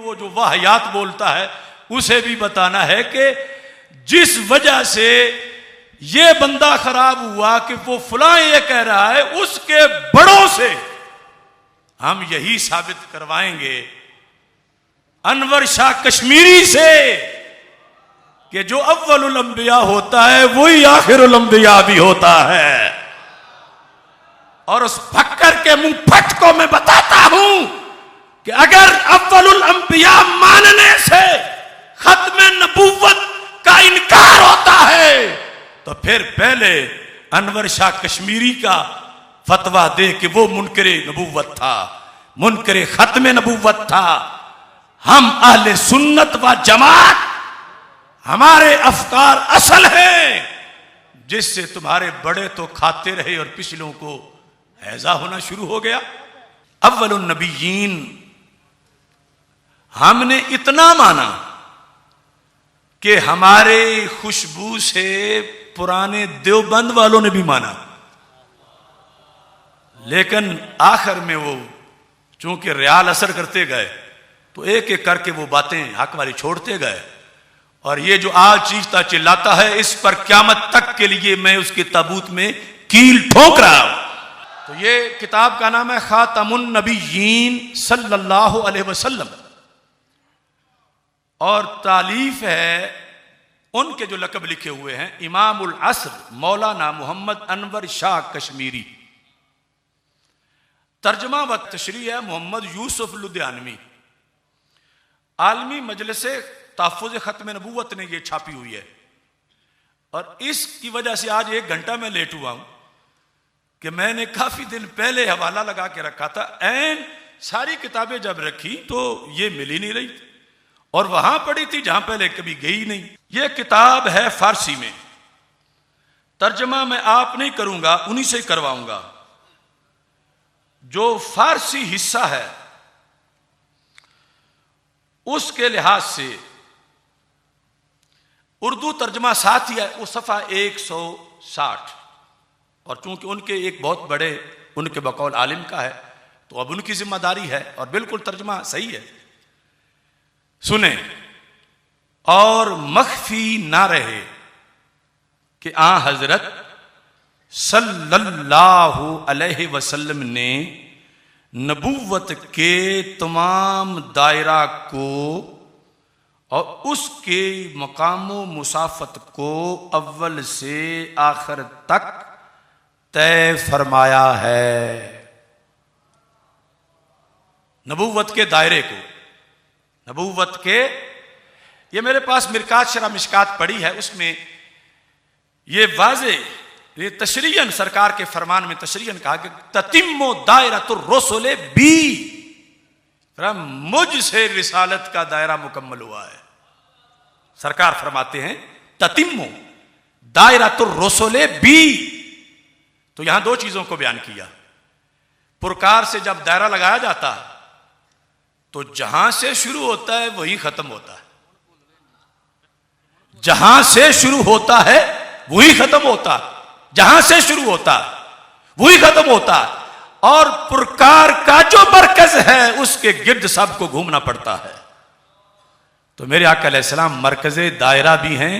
वो जो वाहियात बोलता है उसे भी बताना है कि जिस वजह से ये बंदा खराब हुआ कि वो फलां ये कह रहा है, उसके बड़ों से हम यही साबित करवाएंगे, अनवर शाह कश्मीरी से, कि जो अव्वलुल अंबिया होता है वही आखिरुल अंबिया भी होता है। और उस फक्कर के मुंह फट को मैं बताता हूं कि अगर अव्वलुल अंबिया मानने से खत्म नबूवत का इनकार होता है तो फिर पहले अनवर शाह कश्मीरी का फतवा दे कि वो मुनकरे नबूवत था, मुनकरे खत्म नबूवत था। हम अहले सुन्नत व जमात, हमारे अफकार असल हैं, जिससे तुम्हारे बड़े तो खाते रहे और पिछलों को हैजा होना शुरू हो गया। अव्वलुन नबीयीन हमने इतना माना कि हमारे खुशबू से पुराने देवबंद वालों ने भी माना, लेकिन आखिर में वो चूंकि रियाल असर करते गए तो एक एक करके वो बातें हक वाली छोड़ते गए। और ये जो आज चीखता चिल्लाता है, इस पर क़यामत तक के लिए मैं उसके ताबूत में कील ठोक रहा हूं। तो ये किताब का नाम है खातमुन नबीयीन सल्लल्लाहु अलैहि वसल्लम, और तालीफ है उनके जो लकब लिखे हुए हैं, इमामुल असर मौलाना मोहम्मद अनवर शाह कश्मीरी। तर्जमा व तशरीह है मोहम्मद यूसुफ लुधियानवी। आलमी मजलिस तहफ़्फ़ुज़ ख़त्म नबूवत ने यह छापी हुई है, और इसकी वजह से आज 1 घंटा मैं लेट हुआ हूं कि मैंने काफी दिन पहले हवाला लगा के रखा था। ऐन सारी किताबें जब रखी तो ये मिल ही नहीं रही थी, और वहां पड़ी थी जहां पहले कभी गई नहीं। यह किताब है फारसी में, तर्जमा मैं आप नहीं करूंगा, उन्हीं से करवाऊंगा। जो फारसी हिस्सा है उसके लिहाज से उर्दू तर्जमा साथ ही है, वो सफ़ा 160, और चूंकि उनके एक बहुत बड़े उनके बकौल आलिम का है तो अब उनकी जिम्मेदारी है, और बिल्कुल तर्जमा सही है। सुने और मख्फी ना रहे कि आ हजरत सल्लल्लाहु अलैहि वसल्लम ने नबूवत के तमाम दायरा को और उसके मकामो मुसाफत को अव्वल से आखिर तक तय फरमाया है। नबूवत के दायरे को, नबूवत के, ये मेरे पास मिरकात शरा मिशकात पड़ी है, उसमें ये वाज़े, ये तशरीयन सरकार के फरमान में तशरीयन कहा कि ततिम्मो दायरतुर रसूल बी, मुझसे रिसालत का दायरा मुकम्मल हुआ है। सरकार फरमाते हैं ततिम्मो दायरतुर रसूल बी। तो यहां 2 चीजों को बयान किया। पुरकार से जब दायरा लगाया जाता है तो जहां से शुरू होता है वही खत्म होता है, जहां से शुरू होता है वही खत्म होता है, जहां से शुरू होता है वही खत्म होता है। और पुरकार का जो मरकज है उसके गिर्द सबको घूमना पड़ता है। तो मेरे आका अलैहिस्सलाम मरकज़े दायरा भी हैं,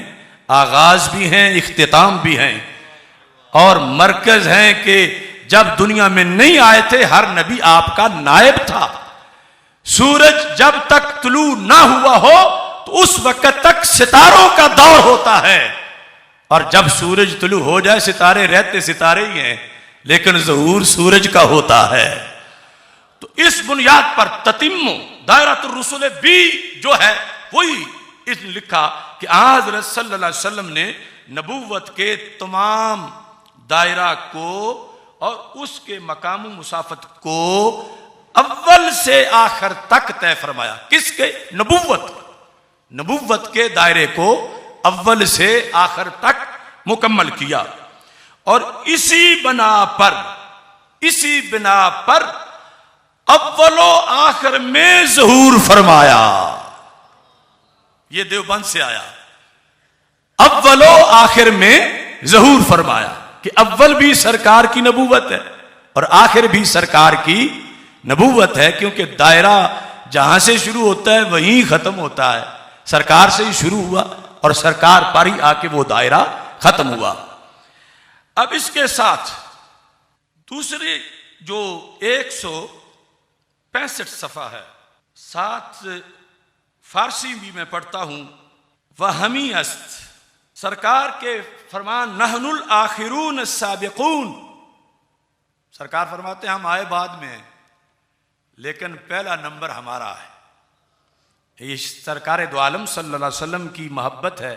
आगाज भी हैं, इख्तिताम भी हैं, और मरकज हैं कि जब दुनिया में नहीं आए थे हर नबी आपका नायब था। सूरज जब तक तुलू ना हुआ हो तो उस वक्त तक सितारों का दौर होता है, और जब सूरज तुलू हो जाए सितारे रहते सितारे ही हैं, लेकिन ज़हूर सूरज का होता है। तो इस बुनियाद पर ततिम्मो दायरतुर रसूल बी जो है वही इसने लिखा कि हज़रत सल्लल्लाहु अलैहि वसल्लम ने नबूवत के तमाम दायरा को और उसके मकाम मुसाफत को अव्वल से आखिर तक तय फरमाया। किसके? नबूवत के दायरे को अव्वल से आखिर तक मुकम्मल किया। और इसी बिना पर अव्वलो आखिर में ज़हूर फरमाया। यह देवबंद से आया, अव्वलो आखिर में ज़हूर फरमाया कि अव्वल भी सरकार की नबूवत है और आखिर भी सरकार की नबूवत है, क्योंकि दायरा जहां से शुरू होता है वहीं खत्म होता है। सरकार से ही शुरू हुआ और सरकार पर ही आके वो दायरा खत्म हुआ। अब इसके साथ दूसरी जो 165 सफ़ा है, साथ फारसी भी मैं पढ़ता हूं। वह हमी अस्त, सरकार के फरमान नहनुल आखिरून साबिकून। सरकार फरमाते हैं हम आए बाद में, लेकिन पहला नंबर हमारा है। ये सरकार दो आलम सल्लल्लाहु अलैहि वसल्लम की मोहब्बत है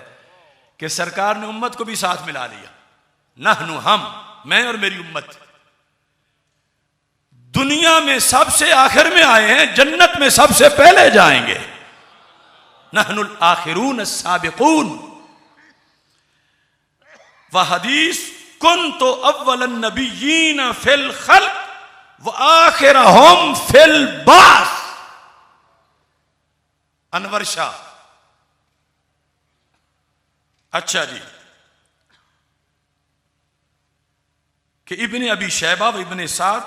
कि सरकार ने उम्मत को भी साथ मिला लिया। नहनु, हम, मैं और मेरी उम्मत दुनिया में सबसे आखिर में आए हैं, जन्नत में सबसे पहले जाएंगे। नहनुल आखिरून साबिकून। वह हदीस कुन तो अव्वलन नबिय्यीन फिल खल्क व आखिरहुम फिल बास। अनवर शाह। अच्छा जी, कि इब्ने अबी शैबा व इब्ने साद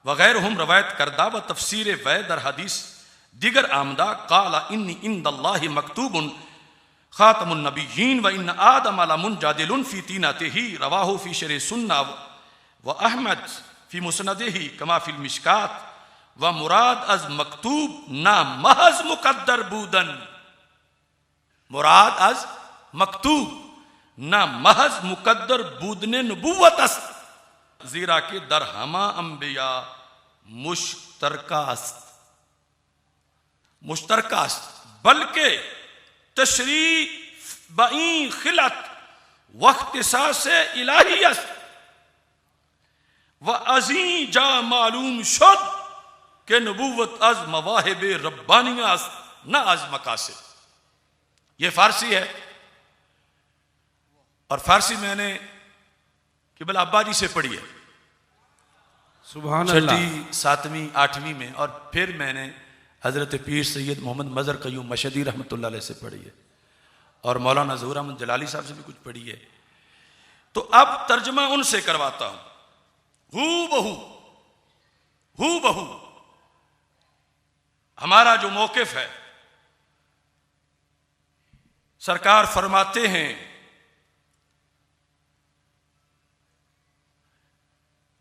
वगैरह हम रवायत करदा व तफसीर वै दर हदीस दिगर आमदा काला इन्नी इंदल्लाहि मकतूबुन खातमुन नबिय्यीन व इन आदम लमुन जादिलुन फी तीनतिही रवाहु फी शरह सुन्ना व अहमद फी मुस्नदिही कमा फिल मिशकात व मुराद अज मकतूब ना महज मुकद्दर बूदन। मुराद अज मकतूब ना महज मुकद्दर बूदने नबुव्वत अस्त, जीरा के दरहमा अंबिया मुश्तरकास्त। मुश्तरकास्त बल्कि तशरीफ बई खिलत वख्तिसास इलाहियत व अजी जा मालूम शुद के नबुव्वत अज मवाहिब रब्बानिया न अज मकासिद। ये फारसी है और फारसी मैंने केवल अब्बा जी से पढ़ी है, सुभान अल्लाह, 6वीं 7वीं 8वीं में, और फिर मैंने हजरत पीर सैयद मोहम्मद मजहर कयूम मशदी रहमतुल्लाह अलैह से पढ़ी है और मौलाना ज़हूर अहमद जलाली साहब से भी कुछ पढ़ी है। तो अब तर्जमा उनसे करवाता हूं। हू बहू हमारा जो मौकिफ है, सरकार फरमाते हैं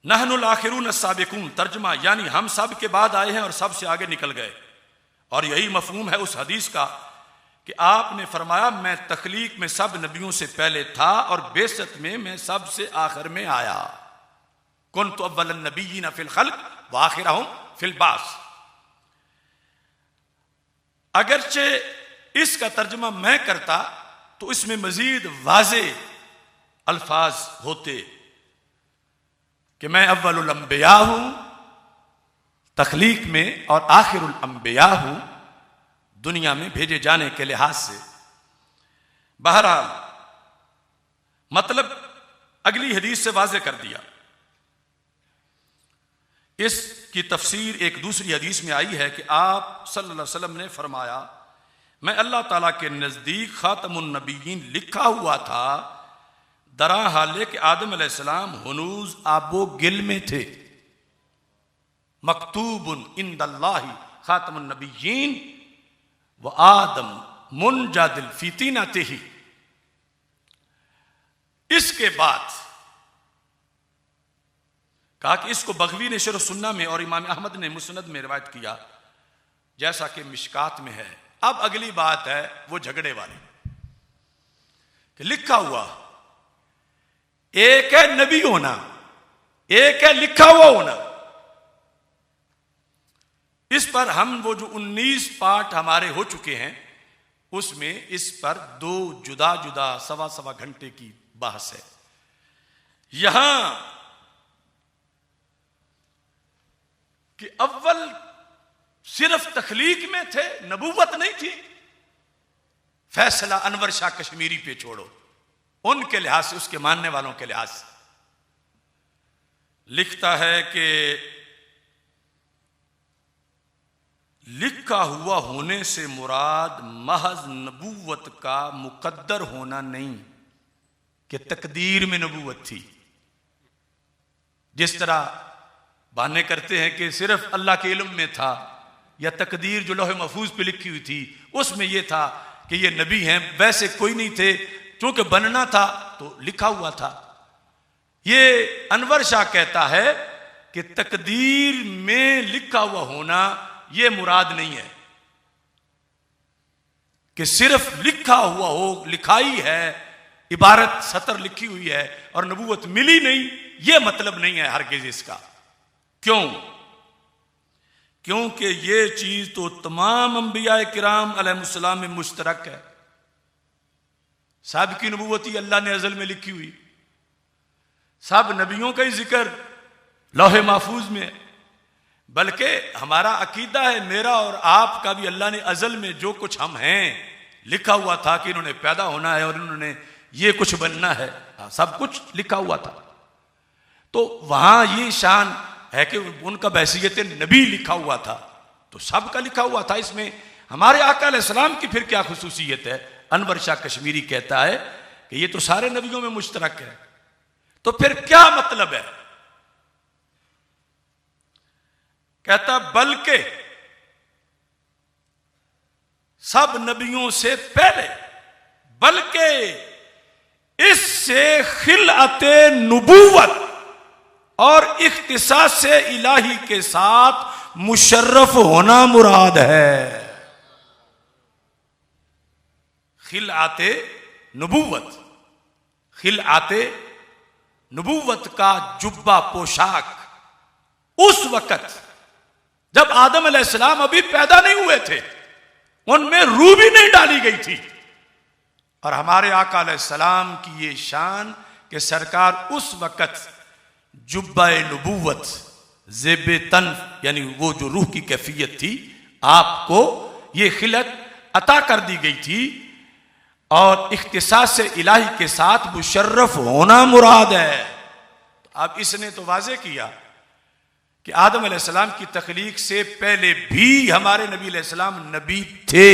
नहनुल आखिरून साबिकून, तर्जमा यानी हम सब के बाद आए हैं और सबसे आगे निकल गए। और यही मफहूम है उस हदीस का कि आपने फरमाया मैं तख्लीक में सब नबियों से पहले था और बेसत में मैं सबसे आखिर में आया। कुन तो अव्वलन नबिय्यीन फिल खल्क व आखिरहुम फिल बास। अगरचे इसका तर्जमा मैं करता तो इसमें मजीद वाज़े अल्फाज होते कि मैं अव्वलुल अंबिया हूं तख्लीक में और आखिरुल अंबिया हूं दुनिया में भेजे जाने के लिहाज से। बहरहाल मतलब अगली हदीस से वाज़े कर दिया। इसकी तफसीर एक दूसरी हदीस में आई है कि आप सल्लल्लाहु अलैहि वसल्लम ने फरमाया मैं अल्लाह ताला के नजदीक खातमुन नबिय्यीन लिखा हुआ था दरा हाले के आदम अलैहिस्सलाम हुनूज आबो गिल में थे। मकतूबुन इंदल्लाहि खातमुन नबिय्यीन व आदम मुनजादिल फी तीनतिही। इसके बाद कहा कि इसको बगवी ने शरह सुन्ना में और इमाम अहमद ने मुस्नद में रिवायत किया जैसा कि मिशकात में है। अब अगली बात है वो झगड़े वाली कि लिखा हुआ, एक है नबी होना, एक है लिखा हुआ होना। इस पर हम वो जो 19 पाठ हमारे हो चुके हैं उसमें इस पर 2 जुदा जुदा सवा घंटे की बहस है। यहां कि अव्वल सिर्फ तखलीक में थे, नबूवत नहीं थी। फैसला अनवर शाह कश्मीरी पे छोड़ो, उनके लिहाज से, उसके मानने वालों के लिहाज से। लिखता है कि लिखा हुआ होने से मुराद महज नबूवत का मुकद्दर होना नहीं कि तकदीर में नबूवत थी। जिस तरह बहाने करते हैं कि सिर्फ अल्लाह के इल्म में था, या तकदीर जो लोहे महफूज पे लिखी हुई थी उसमें यह था कि ये नबी हैं, वैसे कोई नहीं थे, क्योंकि बनना था तो लिखा हुआ था। ये अनवर शाह कहता है कि तकदीर में लिखा हुआ होना यह मुराद नहीं है कि सिर्फ लिखा हुआ हो, लिखाई है, इबारत सतर लिखी हुई है और नबूवत मिली नहीं, यह मतलब नहीं है हरगिज इसका। क्यों? क्योंकि ये चीज तो तमाम अंबिया किराम अलैहिस्सलाम में मुश्तरक है। सब की नबूवती अल्लाह ने अज़ल में लिखी हुई, सब नबियों का ही जिक्र लौहे महफूज में है। बल्कि हमारा अकीदा है, मेरा और आपका भी, अल्लाह ने अज़ल में जो कुछ हम हैं लिखा हुआ था कि इन्होंने पैदा होना है और इन्होंने ये कुछ बनना है, सब कुछ लिखा हुआ था। तो वहां ये शान है कि उनका बैसियत नबी लिखा हुआ था, तो सबका लिखा हुआ था। इसमें हमारे आका अलैहिस्सलाम की फिर क्या खुसूसियत है? अनवर शाह कश्मीरी कहता है कि ये तो सारे नबियों में मुश्तरक है, तो फिर क्या मतलब है? कहता बल्कि सब नबियों से पहले, बल्कि इससे खिलअते नबूवत और इख्तिसास इलाही के साथ मुशर्रफ होना मुराद है। खिलआते नबूवत, खिलआते नबूवत का जुब्बा, पोशाक उस वक़्त जब आदम अलैहिस्सलाम अभी पैदा नहीं हुए थे, उनमें रूह भी नहीं डाली गई थी। और हमारे आका अलैहिस्सलाम की ये शान कि सरकार उस वक़्त जुब्बा नबूवत ज़ेबे तन, यानी वो जो रूह की कैफियत थी, आपको ये खिलत अता कर दी गई थी और इख्तिसास इलाही के साथ मुशर्रफ होना मुराद है। अब इसने तो वाज़े किया कि आदम अलैहिस्सलाम की तख्लीक से पहले भी हमारे नबी अलैहिस्सलाम नबी थे,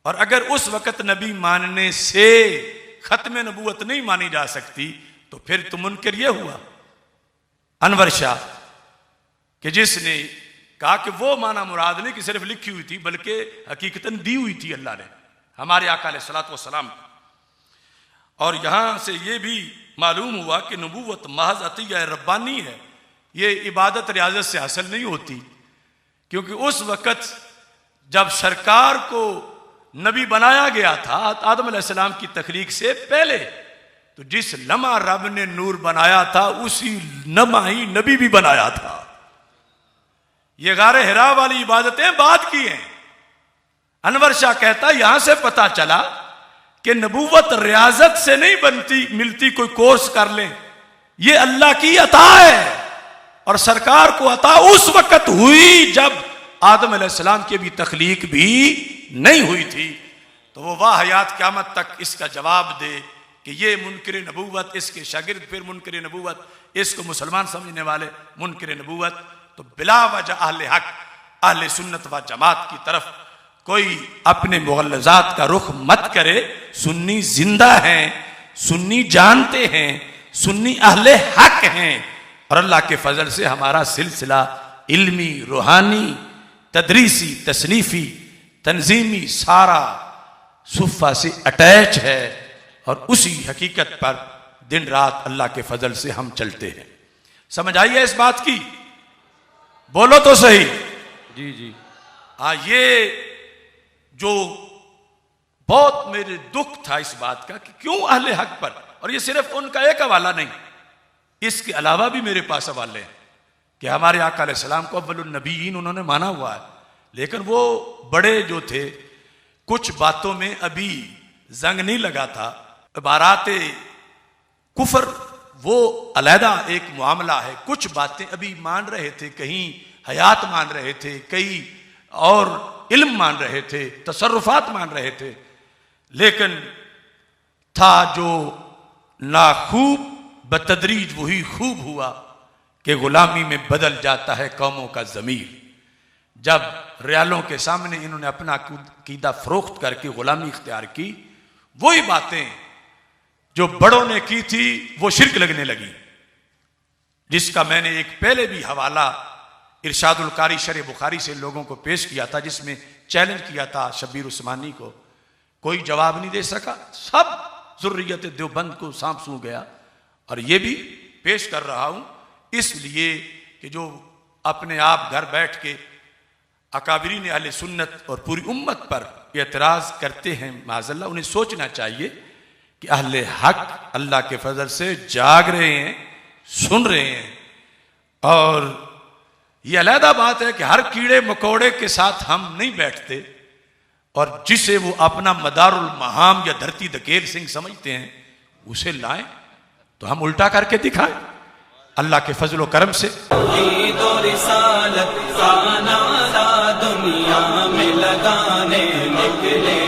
और अगर उस वक़्त नबी मानने से खत्म नबूवत नहीं मानी जा सकती तो फिर तो मुनकर यह हुआ अनवर शाह कि जिसने कहा कि वो माना मुराद नहीं कि सिर्फ लिखी हुई थी, बल्कि हकीकतन दी हुई थी अल्लाह ने हमारे आका अलैहिस्सलातु वस्सलाम। और यहां से यह भी मालूम हुआ कि नबूवत महज अतिया रब्बानी है, ये इबादत रियाजत से हासिल नहीं होती, क्योंकि उस वक़्त जब सरकार को नबी बनाया गया था आदम अलैहिस्सलाम की तख्लीक से पहले, तो जिस लम्हा रब ने नूर बनाया था उसी लम्हा ही नबी भी बनाया था। ये गारे हिरा वाली इबादतें बाद की हैं। अनवर शाह कहता यहां से पता चला कि नबूवत रियाजत से नहीं बनती मिलती, कोई कोर्स कर ले, ये अल्लाह की अता है। और सरकार को अता उस वक़्त हुई जब आदम अलैहिस्सलाम की भी तख्लीक भी नहीं हुई थी। तो वो वाह हयात क़यामत तक इसका जवाब दे कि ये मुनकिर नबूवत, इसके शागिर्द फिर मुनकिर नबूवत, इसको मुसलमान समझने वाले मुनकिर नबूवत। तो बिला वजह अहले हक, अहले सुन्नत व जमात की तरफ कोई अपने मुगल्लज़ात का रुख मत करे। सुन्नी जिंदा हैं, सुन्नी जानते हैं, सुन्नी अहले हक हैं, और अल्लाह के फजल से हमारा सिलसिला इल्मी, रूहानी, तदरीसी, तसनीफी, तंजीमी सारा सुफ़ा से अटैच है, और उसी हकीकत पर दिन रात अल्लाह के फजल से हम चलते हैं। समझ आई है इस बात की? बोलो तो सही। जी जी। ये जो बहुत मेरे दुख था इस बात का कि क्यों अहले हक पर, और ये सिर्फ उनका एक हवाला नहीं, इसके अलावा भी मेरे पास हवाले हैं कि हमारे आका अलैहिस्सलाम को अव्वलुन नबीयीन उन्होंने माना हुआ है, लेकिन वो बड़े जो थे कुछ बातों में अभी जंग नहीं लगा था। इबाराते कुफर वो अलहदा एक मामला है, कुछ बातें अभी मान रहे थे, कहीं हयात मान रहे थे, कई और इल्म मान रहे थे, तसर्रुफात मान रहे थे, लेकिन था जो नाखूब बतदरीज वही खूब हुआ कि गुलामी में बदल जाता है कौमों का ज़मीर। जब रियालों के सामने इन्होंने अपना कीदा फरोख्त करके गुलामी इख्तियार की, वही बातें जो बड़ों ने की थी वो शिरक लगने लगी, जिसका मैंने एक पहले भी हवाला इरशादुल कारी शरह बुखारी से लोगों को पेश किया था, जिसमें चैलेंज किया था शब्बीर उस्मानी को, कोई जवाब नहीं दे सका, सब ज़ुर्रियत देवबंद को सांप सूंघ गया। और ये भी पेश कर रहा हूं इसलिए कि जो अपने आप घर बैठ के अकाबरीन अहले सुन्नत और पूरी उम्मत पर एतराज़ करते हैं, माज़अल्लाह उन्हें सोचना चाहिए कि अहले हक अल्लाह के फजल से जाग रहे हैं, सुन रहे हैं। और यह अलहदा बात है कि हर कीड़े मकोड़े के साथ हम नहीं बैठते, और जिसे वो अपना मदारुल महाम या धरती धकेल सिंह समझते हैं उसे लाएं तो हम उल्टा करके दिखाएं। अल्लाह के फजल करम से दुनिया में लगाने निकले